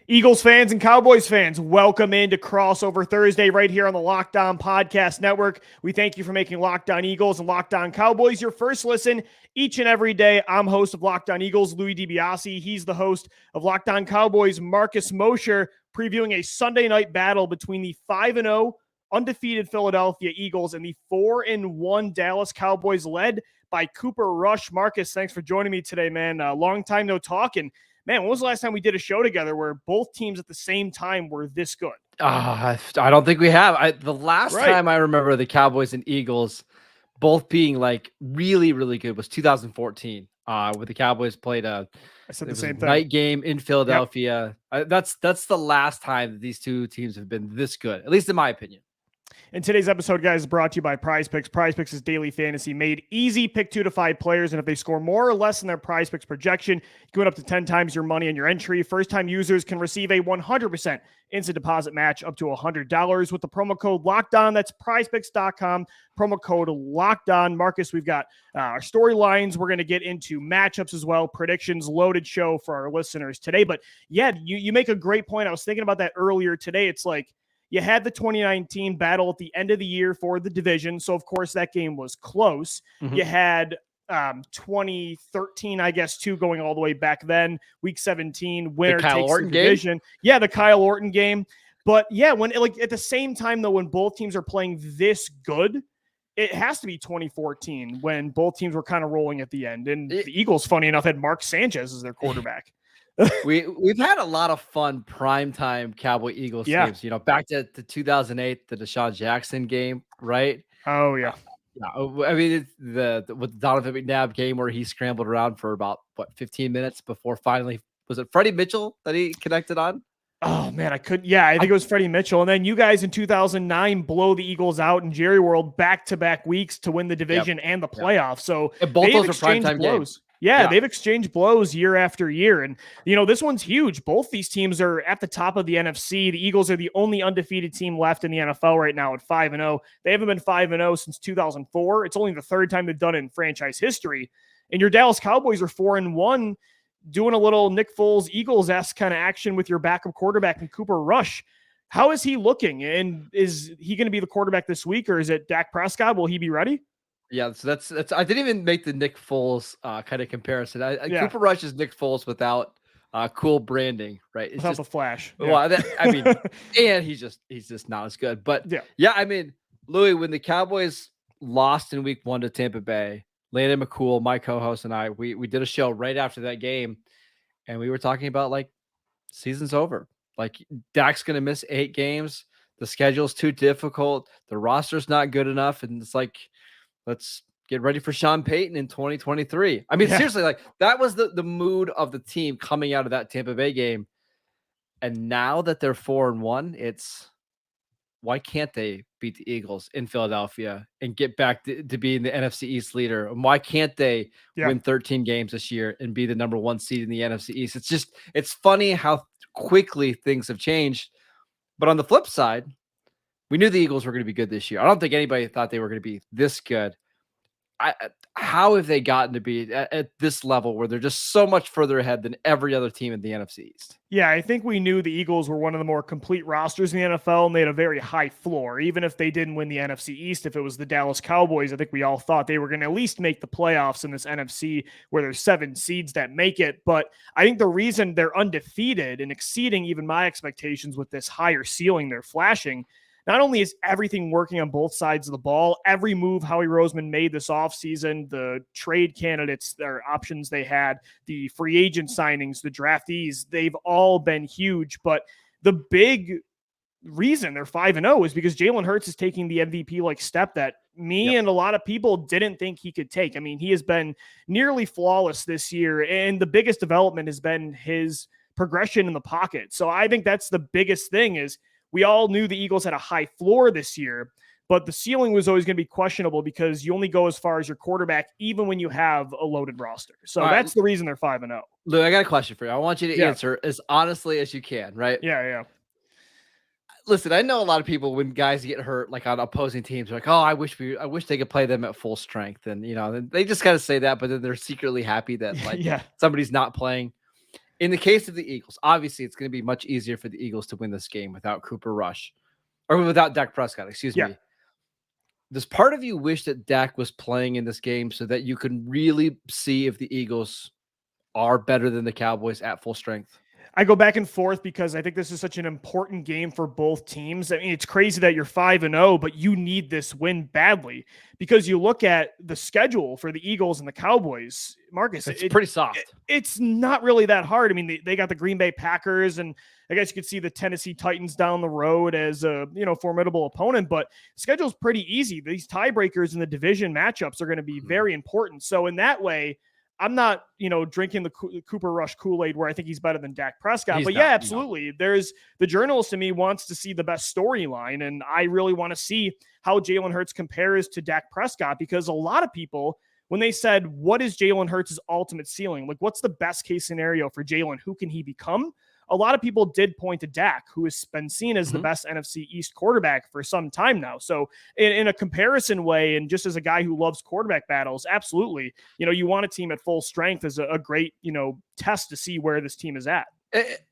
Eagles fans and Cowboys fans, welcome into Crossover Thursday right here on the Locked On Podcast Network. We thank you for making Locked On Eagles and Locked On Cowboys your first listen each and every day. I'm host of Locked On Eagles, Louie DiBiase. He's the host of Locked On Cowboys, Marcus Mosher, previewing a Sunday night battle between the 5-0 undefeated Philadelphia Eagles and the 4-1 Dallas Cowboys, led by Cooper Rush. Marcus, thanks for joining me today, man. Long time no talk, and man, when was the last time we did a show together where both teams at the same time were this good? I don't think we have. The last time I remember the Cowboys and Eagles both being like really, really good was 2014. Where the Cowboys played a night game in Philadelphia. Yep. That's the last time that these two teams have been this good, at least in my opinion. And today's episode, guys, is brought to you by Prize Picks. Prize Picks is daily fantasy made easy. Pick 2 to 5 players, and if they score more or less than their Prize Picks projection, you can win up to 10 times your money on your entry. First-time users can receive a 100% instant deposit match up to $100 with the promo code LOCKEDON. That's prizepicks.com, promo code LOCKEDON. Marcus, we've got our storylines. We're going to get into matchups as well, predictions, loaded show for our listeners today. But, yeah, you make a great point. I was thinking about that earlier today. It's like, you had the 2019 battle at the end of the year for the division. So, of course, that game was close. Mm-hmm. You had 2013, I guess, too, going all the way back then. Week 17, winner takes the division. Yeah, the Kyle Orton game. But, yeah, when at the same time, though, when both teams are playing this good, it has to be 2014 when both teams were kind of rolling at the end. And the Eagles, funny enough, had Mark Sanchez as their quarterback. We've had a lot of fun primetime Cowboy Eagles games, back to 2008, the Deshaun Jackson game, right? Oh yeah. I mean, with the Donovan McNabb game where he scrambled around for about 15 minutes before finally, was it Freddie Mitchell that he connected on? Oh man, I think it was Freddie Mitchell. And then you guys in 2009 blow the Eagles out in Jerry World back-to-back weeks to win the division and the playoffs. So and both those are primetime games. Yeah, they've exchanged blows year after year. And, this one's huge. Both these teams are at the top of the NFC. The Eagles are the only undefeated team left in the NFL right now at 5-0. They haven't been 5-0 since 2004. It's only the third time they've done it in franchise history. And your Dallas Cowboys are 4-1, doing a little Nick Foles Eagles-esque kind of action with your backup quarterback and Cooper Rush. How is he looking? And is he going to be the quarterback this week, or is it Dak Prescott? Will he be ready? Yeah, so that's. I didn't even make the Nick Foles kind of comparison. Cooper Rush is Nick Foles without cool branding, right? It's without the flash. Yeah. Well, and he's just not as good. But I mean, Louis, when the Cowboys lost in Week 1 to Tampa Bay, Landon McCool, my co-host, and I, we did a show right after that game, and we were talking about like season's over. Like Dak's gonna miss 8 games. The schedule's too difficult. The roster's not good enough, and it's like, let's get ready for Sean Payton in 2023. I mean, seriously, like that was the mood of the team coming out of that Tampa Bay game. And now that they're 4-1, it's why can't they beat the Eagles in Philadelphia and get back to being the NFC East leader? And why can't they win 13 games this year and be the number 1 seed in the NFC East? It's funny how quickly things have changed. But on the flip side, we knew the Eagles were going to be good this year. I don't think anybody thought they were going to be this good. How have they gotten to be at this level where they're just so much further ahead than every other team in the NFC East? Yeah, I think we knew the Eagles were one of the more complete rosters in the NFL, and they had a very high floor. Even if they didn't win the NFC East, if it was the Dallas Cowboys, I think we all thought they were going to at least make the playoffs in this NFC where there's 7 seeds that make it. But I think the reason they're undefeated and exceeding even my expectations with this higher ceiling they're flashing, not only is everything working on both sides of the ball, every move Howie Roseman made this offseason, the trade candidates, their options they had, the free agent signings, the draftees, they've all been huge. But the big reason they're 5-0 is because Jalen Hurts is taking the MVP-like step that me and a lot of people didn't think he could take. I mean, he has been nearly flawless this year, and the biggest development has been his progression in the pocket. So I think that's the biggest thing is we all knew the Eagles had a high floor this year, but the ceiling was always going to be questionable because you only go as far as your quarterback, even when you have a loaded roster. So that's the reason they're 5-0. Lou, I got a question for you. I want you to answer as honestly as you can, right? Yeah. Listen, I know a lot of people when guys get hurt, like on opposing teams, are like, "Oh, I wish they could play them at full strength," and they just kind of say that, but then they're secretly happy that somebody's not playing. in the case of the Eagles, obviously it's going to be much easier for the Eagles to win this game without Cooper Rush or without Dak Prescott, excuse me. Does part of you wish that Dak was playing in this game so that you can really see if the Eagles are better than the Cowboys at full strength? I go back and forth because I think this is such an important game for both teams. I mean, it's crazy that you're 5-0, but you need this win badly because you look at the schedule for the Eagles and the Cowboys, Marcus. It's pretty soft. It's not really that hard. I mean, they got the Green Bay Packers, and I guess you could see the Tennessee Titans down the road as a formidable opponent, but schedule's pretty easy. These tiebreakers in the division matchups are going to be very important. So in that way, I'm not, drinking the Cooper Rush Kool-Aid where I think he's better than Dak Prescott. But yeah, absolutely. There's the journalist in me wants to see the best storyline. And I really want to see how Jalen Hurts compares to Dak Prescott, because a lot of people, when they said, what is Jalen Hurts' ultimate ceiling? Like, what's the best case scenario for Jalen? Who can he become? A lot of people did point to Dak, who has been seen as the best NFC East quarterback for some time now. So in a comparison way, and just as a guy who loves quarterback battles, absolutely, you want a team at full strength as a great, test to see where this team is at.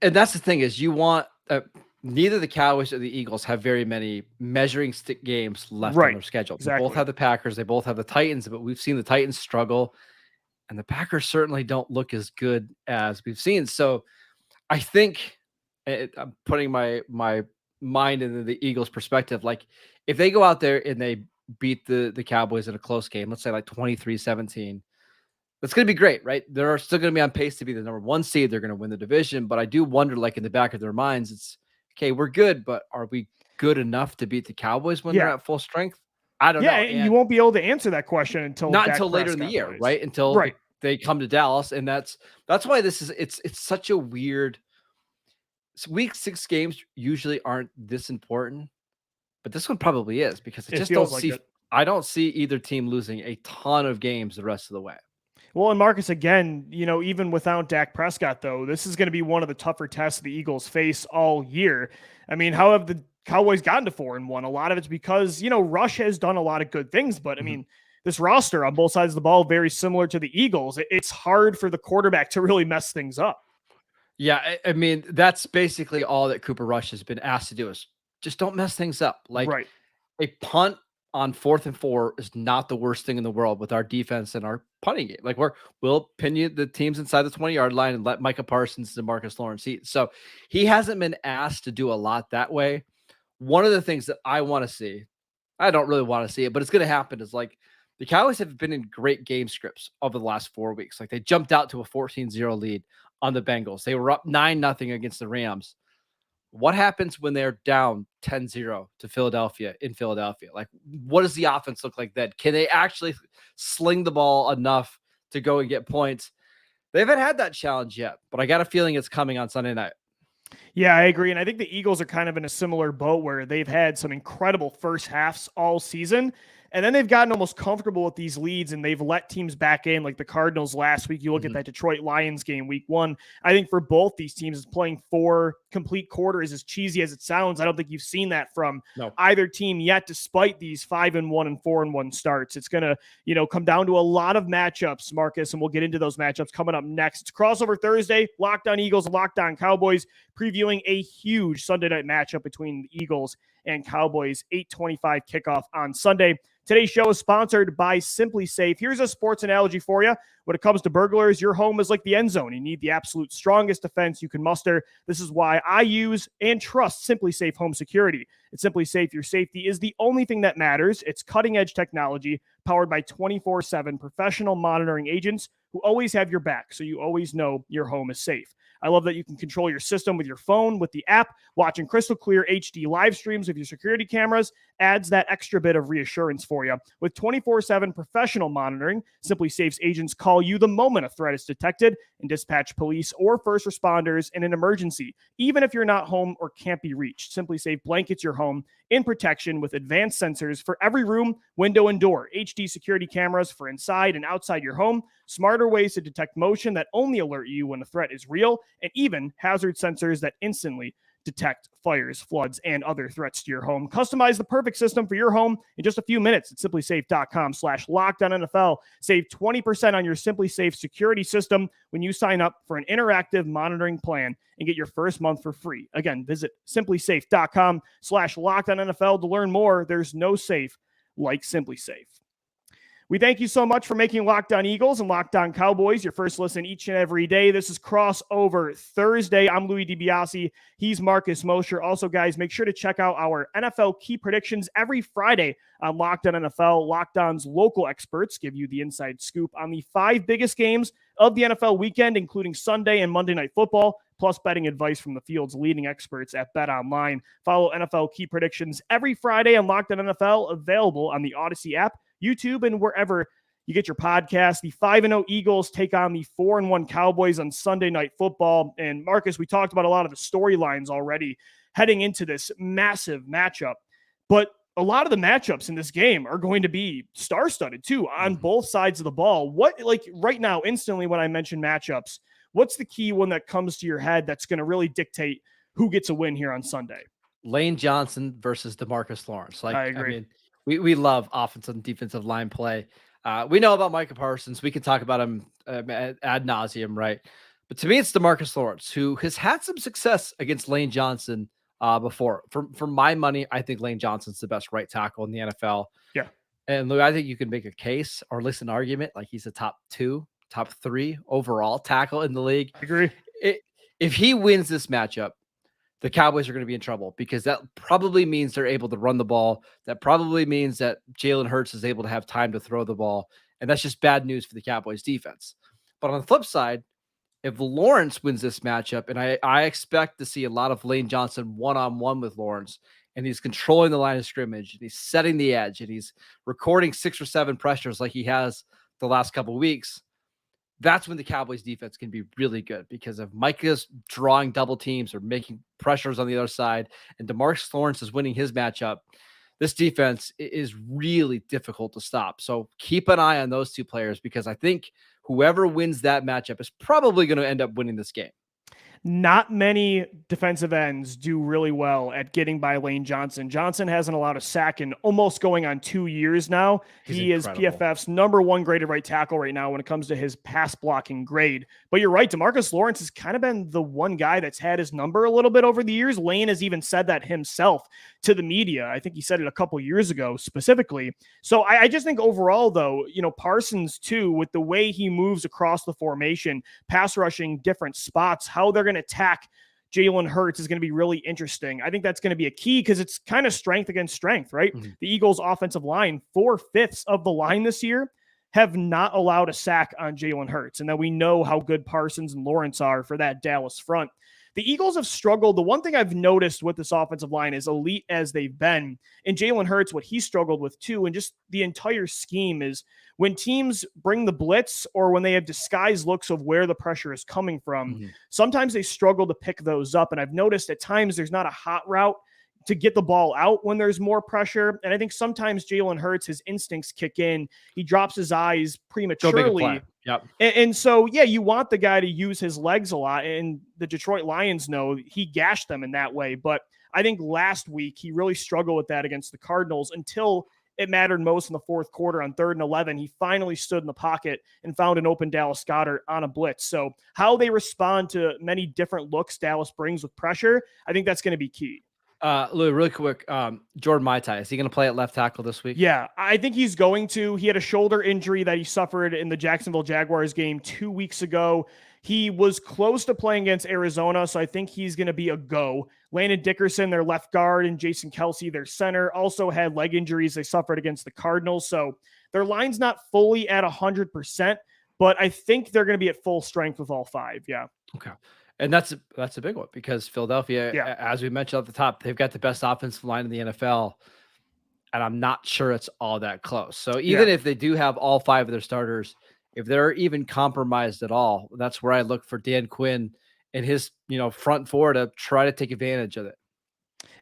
And that's the thing is you want neither the Cowboys or the Eagles have very many measuring stick games left on their schedule. Exactly. They both have the Packers. They both have the Titans, but we've seen the Titans struggle, and the Packers certainly don't look as good as we've seen. So I think I'm putting my mind into the Eagles' perspective. Like, if they go out there and they beat the Cowboys in a close game, let's say like 23-17, that's going to be great, right? They're still going to be on pace to be the number 1 seed. They're going to win the division. But I do wonder, like, in the back of their minds, it's, okay, we're good, but are we good enough to beat the Cowboys when they're at full strength? I don't know. And you won't be able to answer that question until later in the year, right? Until they come to Dallas, and that's why it's such a weird. Week 6 games usually aren't this important, but this one probably is, because I don't see either team losing a ton of games the rest of the way. Well, and Marcus, again, even without Dak Prescott, though, this is going to be one of the tougher tests the Eagles face all year. I mean, how have the Cowboys gotten to 4-1? A lot of it's because, Rush has done a lot of good things, but I mean, this roster on both sides of the ball, very similar to the Eagles. It's hard for the quarterback to really mess things up. Yeah, I mean, that's basically all that Cooper Rush has been asked to do, is just don't mess things up. Like, a punt on 4th and 4 is not the worst thing in the world with our defense and our punting game. Like, we'll pin you the teams inside the 20-yard line and let Micah Parsons and Marcus Lawrence eat. So he hasn't been asked to do a lot that way. One of the things that I want to see, I don't really want to see it, but it's going to happen, is like, the Cowboys have been in great game scripts over the last 4 weeks. Like, they jumped out to a 14-0 lead on the Bengals. They were up 9-0 against the Rams. What happens when they're down 10-0 to Philadelphia in Philadelphia? Like, what does the offense look like then? Can they actually sling the ball enough to go and get points? They haven't had that challenge yet, but I got a feeling it's coming on Sunday night. Yeah, I agree. And I think the Eagles are kind of in a similar boat where they've had some incredible first halves all season. And then they've gotten almost comfortable with these leads, and they've let teams back in, like the Cardinals last week. You look at that Detroit Lions game week 1. I think for both these teams, playing 4 complete quarters, as cheesy as it sounds, I don't think you've seen that from either team yet, despite these 5-1 and 4-1 starts. It's going to, come down to a lot of matchups, Marcus, and we'll get into those matchups coming up next. It's Crossover Thursday, Locked On Eagles and Locked On Cowboys, previewing a huge Sunday night matchup between the Eagles and Cowboys, 8:25 kickoff on Sunday. Today's show is sponsored by Simply Safe. Here's a sports analogy for you. When it comes to burglars, your home is like the end zone. You need the absolute strongest defense you can muster. This is why I use and trust Simply Safe Home Security. At Simply Safe, your safety is the only thing that matters. It's cutting-edge technology powered by 24/7 professional monitoring agents who always have your back, so you always know your home is safe. I love that you can control your system with your phone, with the app. Watching crystal clear HD live streams with your security cameras adds that extra bit of reassurance for you. With 24/7 professional monitoring, Simply Safe's agents call you the moment a threat is detected and dispatch police or first responders in an emergency, even if you're not home or can't be reached. Simply Safe blankets your home in protection with advanced sensors for every room, window, and door, HD security cameras for inside and outside your home, smarter ways to detect motion that only alert you when a threat is real, and even hazard sensors that instantly detect fires, floods, and other threats to your home. Customize the perfect system for your home in just a few minutes at simplysafe.com/LockedOnNFL. Save 20% on your SimpliSafe security system when you sign up for an interactive monitoring plan and get your first month for free. Again, visit simplysafe.com/LockedOnNFL to learn more. There's no safe like SimpliSafe. We thank you so much for making Locked On Eagles and Locked On Cowboys your first listen each and every day. This is Crossover Thursday. I'm Louie DiBiase. He's Marcus Mosher. Also, guys, make sure to check out our NFL key predictions every Friday on Locked On NFL. Locked On's local experts give you the inside scoop on the 5 biggest games of the NFL weekend, including Sunday and Monday Night Football, plus betting advice from the field's leading experts at BetOnline. Follow NFL key predictions every Friday on Locked On NFL, available on the Odyssey app, YouTube, and wherever you get your podcast. The 5-0 Eagles take on the 4-1 Cowboys on Sunday Night Football. And Marcus, we talked about a lot of the storylines already heading into this massive matchup, but a lot of the matchups in this game are going to be star-studded too on both sides of the ball. What, like right now, instantly when I mention matchups, what's the key one that comes to your head that's going to really dictate who gets a win here on Sunday? Lane Johnson versus DeMarcus Lawrence. I agree. I mean, we love offensive and defensive line play. We know about Micah Parsons. We can talk about him ad nauseum, right? But to me, it's DeMarcus Lawrence, who has had some success against Lane Johnson before. For my money, I think Lane Johnson's the best right tackle in the NFL. Yeah. And Lou, I think you can make a case or at least an argument like he's a top 3 overall tackle in the league. I agree. If he wins this matchup, the Cowboys are going to be in trouble because that probably means they're able to run the ball. That probably means that Jalen Hurts is able to have time to throw the ball. And that's just bad news for the Cowboys defense. But on the flip side, if Lawrence wins this matchup, and I expect to see a lot of Lane Johnson one-on-one with Lawrence, and he's controlling the line of scrimmage, and he's setting the edge, and he's recording 6 or 7 pressures like he has the last couple of weeks, that's when the Cowboys defense can be really good, because if Micah's drawing double teams or making pressures on the other side and DeMarcus Lawrence is winning his matchup, this defense is really difficult to stop. So keep an eye on those 2 players, because I think whoever wins that matchup is probably going to end up winning this game. Not many defensive ends do really well at getting by Lane Johnson. Johnson hasn't allowed a sack in almost going on 2 years now. He is PFF's #1 graded right tackle right now when it comes to his pass blocking grade. But you're right, DeMarcus Lawrence has kind of been the one guy that's had his number a little bit over the years. Lane has even said that himself to the media. I think he said it a couple years ago specifically. So I just think overall, though, Parsons too, with the way he moves across the formation, pass rushing different spots, how they're going to attack Jalen Hurts is going to be really interesting. I think that's going to be a key because it's kind of strength against strength, right? Mm-hmm. The Eagles offensive line, 4/5 of the line this year have not allowed a sack on Jalen Hurts. And then we know how good Parsons and Lawrence are for that Dallas front. The Eagles have struggled. The one thing I've noticed with this offensive line, is elite as they've been, and Jalen Hurts, what he struggled with too, and just the entire scheme, is when teams bring the blitz or when they have disguised looks of where the pressure is coming from, sometimes they struggle to pick those up. And I've noticed at times there's not a hot route to get the ball out when there's more pressure. And I think sometimes Jalen Hurts, his instincts kick in. He drops his eyes prematurely. Yep. And so, yeah, you want the guy to use his legs a lot. And the Detroit Lions know he gashed them in that way. But I think last week he really struggled with that against the Cardinals until it mattered most in the fourth quarter on 3rd and 11. He finally stood in the pocket and found an open Dallas Goedert on a blitz. So how they respond to many different looks Dallas brings with pressure, I think that's going to be key. Louis, really quick, Jordan Maitai, is he going to play at left tackle this week? Yeah, I think he's going to. He had a shoulder injury that he suffered in the Jacksonville Jaguars game 2 weeks ago. He was close to playing against Arizona, so I think he's going to be a go. Landon Dickerson, their left guard, and Jason Kelsey, their center, also had leg injuries they suffered against the Cardinals. So their line's not fully at 100%, but I think they're going to be at full strength with all 5. Yeah. Okay. And that's a big one, because Philadelphia, as we mentioned at the top, they've got the best offensive line in the NFL, and I'm not sure it's all that close. So even if they do have all 5 of their starters, if they're even compromised at all, that's where I look for Dan Quinn and his front 4 to try to take advantage of it.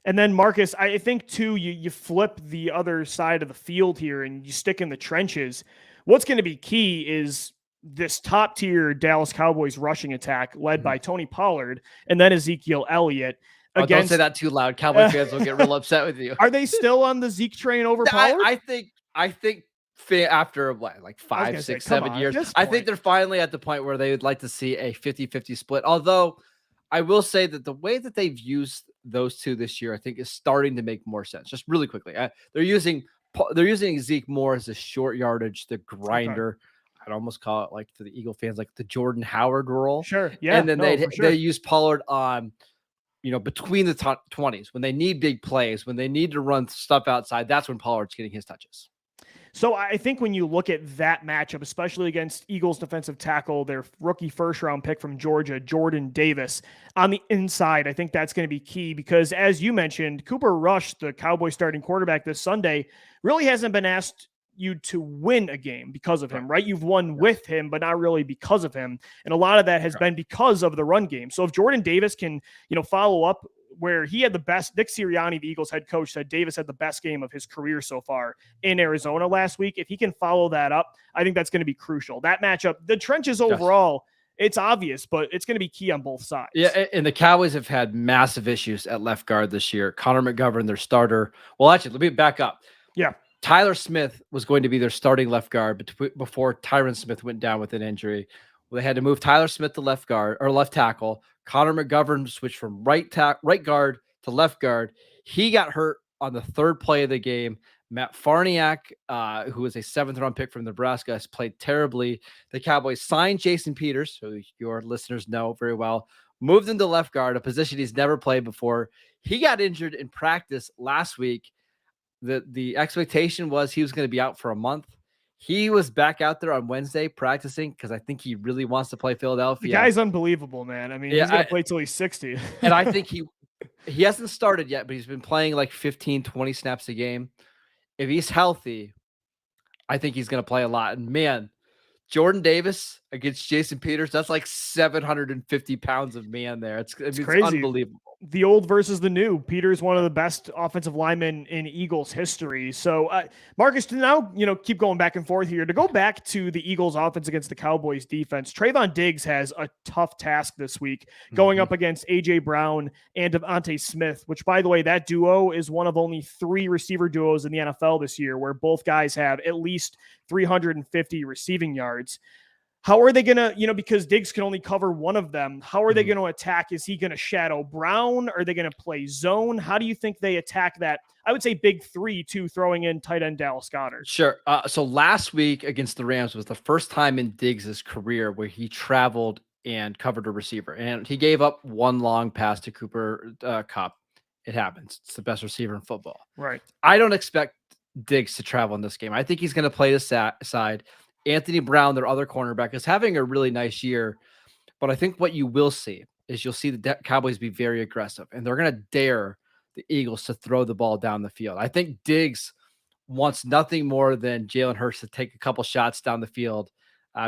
And then, Marcus, I think too, you flip the other side of the field here and you stick in the trenches. What's going to be key is this top tier Dallas Cowboys rushing attack led by Tony Pollard and then Ezekiel Elliott. Oh, don't say against. that too loud. Cowboy fans will get real upset with you. Are they still on the Zeke train over Pollard? I think after what, like I was 5, gonna say, 6, come 7 on, at years, this I think point. they're finally at the point where they would like to see a 50-50 split. Although I will say that the way that they've used those two this year, I think, is starting to make more sense. Just really quickly, they're using Zeke more as a short yardage, the grinder. Okay. I'd almost call it, like, for the Eagle fans, like the Jordan Howard role. Sure, yeah, and then for sure. they use Pollard on, between the 20s when they need big plays, when they need to run stuff outside. That's when Pollard's getting his touches. So I think when you look at that matchup, especially against Eagles defensive tackle, their rookie first-round pick from Georgia, Jordan Davis, on the inside, I think that's going to be key because, as you mentioned, Cooper Rush, the Cowboys starting quarterback this Sunday, really hasn't been asked you to win a game because of him, right? You've won with him, but not really because of him. And a lot of that has been because of the run game. So if Jordan Davis can, follow up where he had the best, Nick Sirianni, the Eagles head coach, said Davis had the best game of his career so far in Arizona last week. If he can follow that up, I think that's going to be crucial. That matchup, the trenches overall, it's obvious, but it's going to be key on both sides. Yeah, and the Cowboys have had massive issues at left guard this year. Connor McGovern, their starter. Well, actually, let me back up. Yeah. Tyler Smith was going to be their starting left guard before Tyron Smith went down with an injury. They had to move Tyler Smith to left guard or left tackle. Connor McGovern switched from right guard to left guard. He got hurt on the third play of the game. Matt Farniak, who was a 7th-round pick from Nebraska, has played terribly. The Cowboys signed Jason Peters, who your listeners know very well, moved him to left guard, a position he's never played before. He got injured in practice last week. The expectation was he was going to be out for a month. He was back out there on Wednesday practicing because I think he really wants to play Philadelphia. The guy's unbelievable, man. I mean, he's going to play till he's 60. And I think he hasn't started yet, but he's been playing like 15, 20 snaps a game. If he's healthy, I think he's going to play a lot. And man, Jordan Davis against Jason Peters, that's like 750 pounds of man there. It's crazy. Unbelievable. The old versus the new. Peter's one of the best offensive linemen in Eagles history. So, Marcus, to now, keep going back and forth here. To go back to the Eagles offense against the Cowboys defense, Trayvon Diggs has a tough task this week going up against A.J. Brown and Devontae Smith, which, by the way, that duo is one of only 3 receiver duos in the NFL this year where both guys have at least 350 receiving yards. How are they going to, because Diggs can only cover one of them, how are they going to attack? Is he going to shadow Brown? Are they going to play zone? How do you think they attack that? I would say big 3, too, throwing in tight end Dallas Goedert. Sure. So last week against the Rams was the first time in Diggs' career where he traveled and covered a receiver. And he gave up one long pass to Cooper Kupp. It happens. It's the best receiver in football. Right. I don't expect Diggs to travel in this game. I think he's going to play the side. Anthony Brown, their other cornerback, is having a really nice year. But I think what you will see is you'll see the Cowboys be very aggressive, and they're going to dare the Eagles to throw the ball down the field. I think Diggs wants nothing more than Jalen Hurts to take a couple shots down the field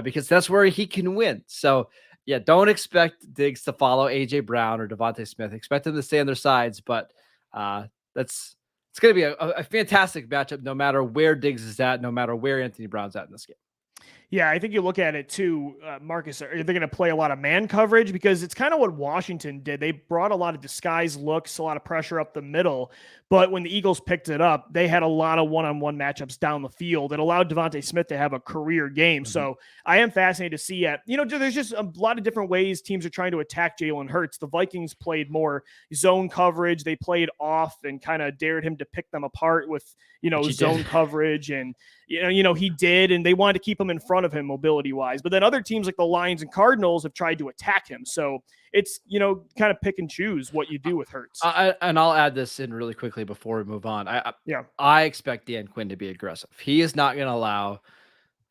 because that's where he can win. So, yeah, don't expect Diggs to follow A.J. Brown or Devontae Smith. Expect them to stay on their sides, but it's going to be a fantastic matchup no matter where Diggs is at, no matter where Anthony Brown's at in this game. Yeah, I think you look at it too, Marcus, are they going to play a lot of man coverage? Because it's kind of what Washington did. They brought a lot of disguise looks, a lot of pressure up the middle. But when the Eagles picked it up, they had a lot of one-on-one matchups down the field. It allowed Devontae Smith to have a career game. So I am fascinated to see it. There's just a lot of different ways teams are trying to attack Jalen Hurts. The Vikings played more zone coverage. They played off and kind of dared him to pick them apart with, zone coverage. And, he did. And they wanted to keep him in front of him mobility-wise. But then other teams like the Lions and Cardinals have tried to attack him. So it's, kind of pick and choose what you do with Hurts. And I'll add this in really quickly before we move on. I expect Dan Quinn to be aggressive. He is not going to allow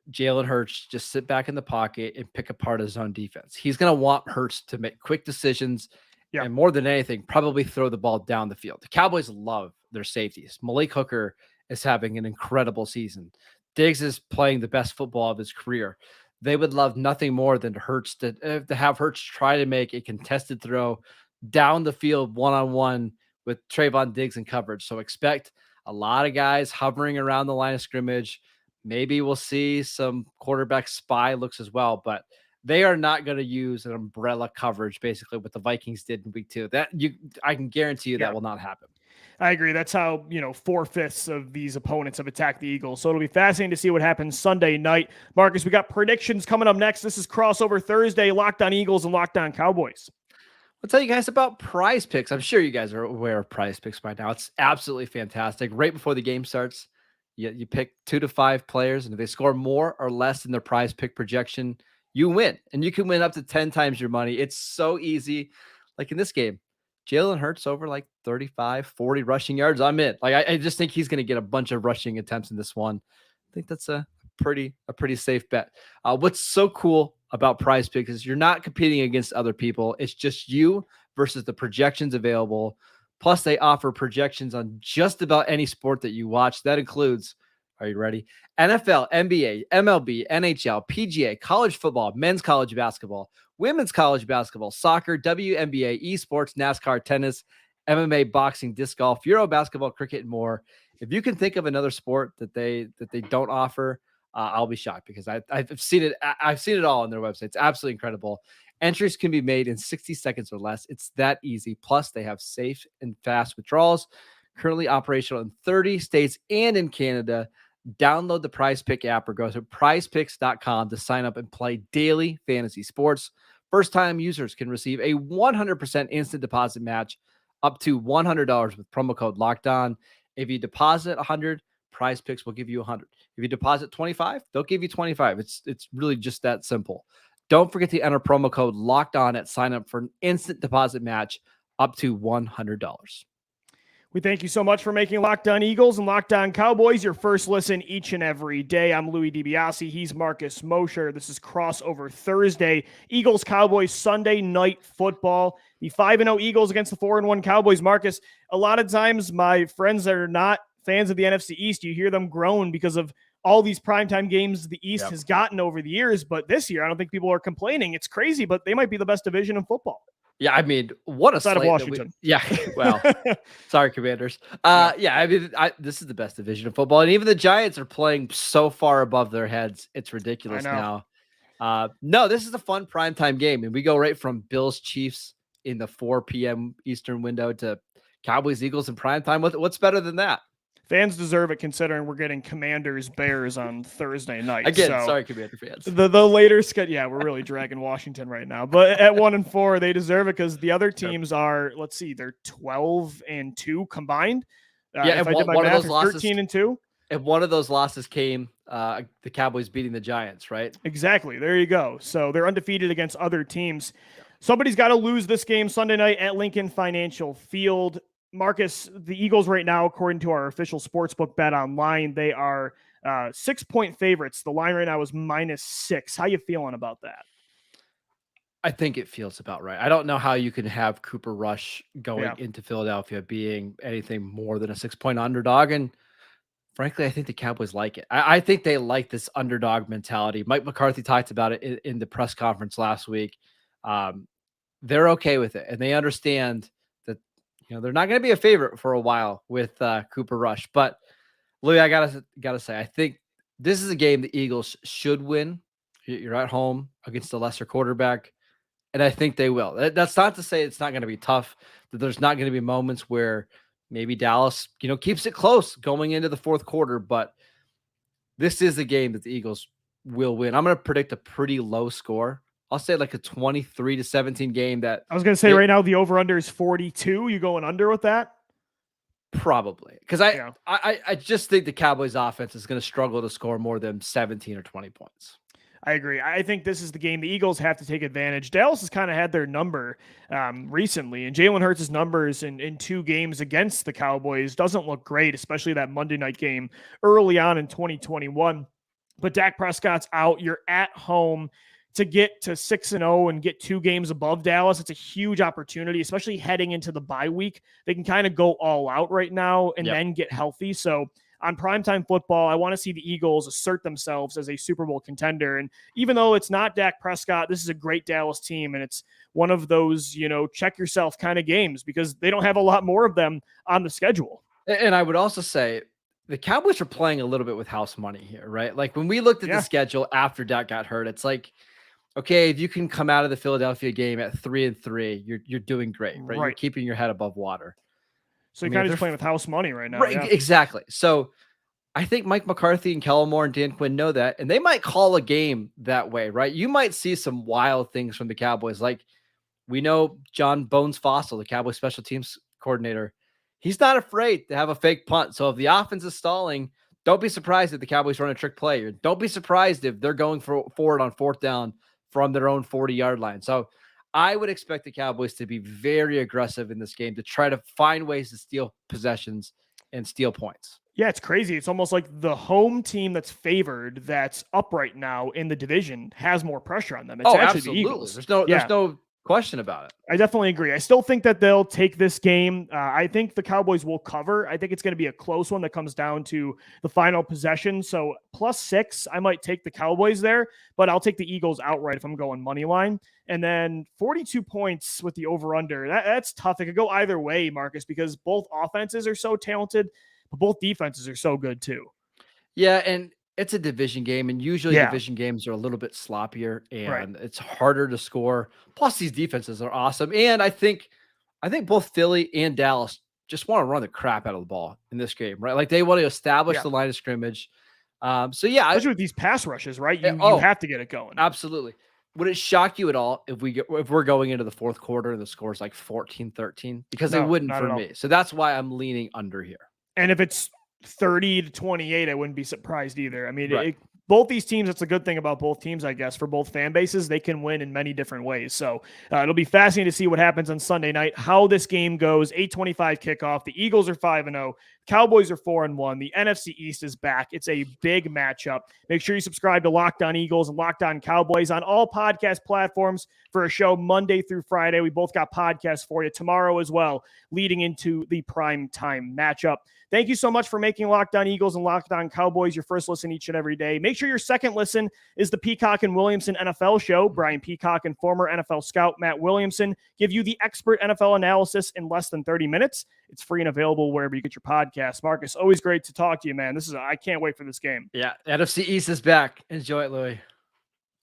Jalen Hurts just sit back in the pocket and pick apart his own defense. He's going to want Hurts to make quick decisions and more than anything, probably throw the ball down the field. The Cowboys love their safeties. Malik Hooker is having an incredible season. Diggs is playing the best football of his career. They would love nothing more than Hurts to have Hurts try to make a contested throw down the field one-on-one with Trayvon Diggs in coverage. So expect a lot of guys hovering around the line of scrimmage. Maybe we'll see some quarterback spy looks as well, but They are not going to use an umbrella coverage, basically what the Vikings did in week 2. I can guarantee you that will not happen. I agree. That's how, 4/5 of these opponents have attacked the Eagles. So it'll be fascinating to see what happens Sunday night. Marcus, we got predictions coming up next. This is Crossover Thursday, Locked On Eagles and Locked On Cowboys. I'll tell you guys about Prize Picks. I'm sure you guys are aware of Prize Picks by now. It's absolutely fantastic. Right before the game starts, you pick 2 to 5 players, and if they score more or less than their Prize Pick projection, you win. And you can win up to 10 times your money. It's so easy. Like in this game, Jalen Hurts over like 35, 40 rushing yards. I'm in. Like I just think he's going to get a bunch of rushing attempts in this one. I think that's a pretty safe bet. What's so cool about Prize Picks is you're not competing against other people. It's just you versus the projections available. Plus, they offer projections on just about any sport that you watch. That includes, are you ready? NFL, NBA, MLB, NHL, PGA, college football, men's college basketball, women's college basketball, soccer, WNBA, esports, NASCAR, tennis, MMA, boxing, disc golf, Euro basketball, cricket, and more. If you can think of another sport that they don't offer, I'll be shocked, because I've seen it. I've seen it all on their website. It's absolutely incredible. Entries can be made in 60 seconds or less. It's that easy. Plus, they have safe and fast withdrawals. Currently operational in 30 states and in Canada. Download the Prize Pick app or go to prizepicks.com to sign up and play daily fantasy sports. First-time users can receive a 100% instant deposit match up to $100 with promo code LOCKEDON. If you deposit $100, Prize Picks will give you $100. If you deposit $25, they'll give you $25. It's really just that simple. Don't forget to enter promo code LOCKEDON at sign up for an instant deposit match up to $100. We thank you so much for making Locked On Eagles and Locked On Cowboys your first listen each and every day. I'm Louie DiBiase. He's Marcus Mosher. This is Crossover Thursday. Eagles Cowboys Sunday Night Football. The 5-0 Eagles against the 4-1 Cowboys. Marcus, a lot of times my friends that are not fans of the NFC East, you hear them groan because of all these primetime games the East has gotten over the years. But this year, I don't think people are complaining. It's crazy, but they might be the best division in football. Yeah, I mean, what a slate of Washington. Well, sorry, Commanders. I mean, this is the best division of football, and even the Giants are playing so far above their heads. It's ridiculous now. No, this is a fun primetime game, and we go right from Bills Chiefs in the 4 p.m. Eastern window to Cowboys Eagles in primetime. What's better than that? Fans deserve it, considering we're getting Commanders Bears on Thursday night. Again, sorry, Commander fans. The later schedule, we're really dragging Washington right now. But at 1-4, they deserve it because the other teams are, let's see, they're 12-2 combined. If I did my math, 13-2. And one of those losses came the Cowboys beating the Giants, right? Exactly. There you go. So they're undefeated against other teams. Somebody's got to lose this game Sunday night at Lincoln Financial Field. Marcus, the Eagles right now, according to our official sportsbook bet online, they are 6-point favorites. The line right now is -6. How you feeling about that? I think it feels about right. I don't know how you can have Cooper Rush going into Philadelphia being anything more than a 6-point underdog. And frankly, I think the Cowboys like it. I think they like this underdog mentality. Mike McCarthy talked about it in the press conference last week. They're okay with it, and they understand that they're not going to be a favorite for a while with Cooper Rush. But Louis, I gotta say, I think this is a game the Eagles should win. You're at home against a lesser quarterback, and I think they will. That's not to say it's not going to be tough, that there's not going to be moments where maybe Dallas, keeps it close going into the fourth quarter, but this is a game that the Eagles will win. I'm going to predict a pretty low score. I'll say like a 23-17 game. That I was going to say right now, the over-under is 42. You going under with that? Probably. Because I just think the Cowboys offense is going to struggle to score more than 17 or 20 points. I agree. I think this is the game the Eagles have to take advantage. Dallas has kind of had their number recently, and Jalen Hurts' numbers in 2 games against the Cowboys doesn't look great, especially that Monday night game early on in 2021. But Dak Prescott's out. You're at home. To get to 6-0 and get 2 games above Dallas, it's a huge opportunity, especially heading into the bye week. They can kind of go all out right now and then get healthy. So on primetime football, I want to see the Eagles assert themselves as a Super Bowl contender. And even though it's not Dak Prescott, this is a great Dallas team, and it's one of those, check yourself kind of games because they don't have a lot more of them on the schedule. And I would also say the Cowboys are playing a little bit with house money here, right? Like when we looked at the schedule after Dak got hurt, it's like, okay, if you can come out of the Philadelphia game at 3-3, you're doing great, right? You're keeping your head above water. So you're kind of just playing with house money right now. Right, yeah. Exactly. So I think Mike McCarthy and Kellen Moore and Dan Quinn know that, and they might call a game that way, right? You might see some wild things from the Cowboys. Like we know John Bones Fossil, the Cowboys special teams coordinator, he's not afraid to have a fake punt. So if the offense is stalling, don't be surprised if the Cowboys run a trick play, or don't be surprised if they're going forward on 4th down from their own 40-yard line. So I would expect the Cowboys to be very aggressive in this game to try to find ways to steal possessions and steal points. Yeah, it's crazy. It's almost like the home team that's favored, that's up right now in the division, has more pressure on them. It's actually absolutely. The Eagles. There's no question about it. I definitely agree. I still think that they'll take this game. I think the Cowboys will cover. I think it's going to be a close one that comes down to the final possession. So +6, I might take the Cowboys there, but I'll take the Eagles outright if I'm going money line. And then 42 points with the over-under. That's tough. It could go either way, Marcus, because both offenses are so talented, but both defenses are so good too. Yeah, and it's a division game, and usually division games are a little bit sloppier, and it's harder to score. Plus, these defenses are awesome, and I think both Philly and Dallas just want to run the crap out of the ball in this game, right? Like they want to establish the line of scrimmage. Especially with these pass rushes, right? You have to get it going. Absolutely. Would it shock you at all if we're going into the 4th quarter and the score's like 14-13? Because it wouldn't for me. So that's why I'm leaning under here. And if it's 30-28, I wouldn't be surprised either. I mean, both these teams, that's a good thing about both teams, I guess, for both fan bases. They can win in many different ways. So it'll be fascinating to see what happens on Sunday night, how this game goes. 8:25 kickoff. The Eagles are 5-0. Cowboys are 4-1. The NFC East is back. It's a big matchup. Make sure you subscribe to Locked On Eagles and Locked On Cowboys on all podcast platforms for a show Monday through Friday. We both got podcasts for you tomorrow as well, leading into the prime time matchup. Thank you so much for making Locked On Eagles and Locked On Cowboys your first listen each and every day. Make sure your second listen is the Peacock and Williamson NFL show. Brian Peacock and former NFL scout Matt Williamson give you the expert NFL analysis in less than 30 minutes. It's free and available wherever you get your podcasts. Marcus, always great to talk to you, man. I can't wait for this game. Yeah, NFC East is back. Enjoy it, Louie.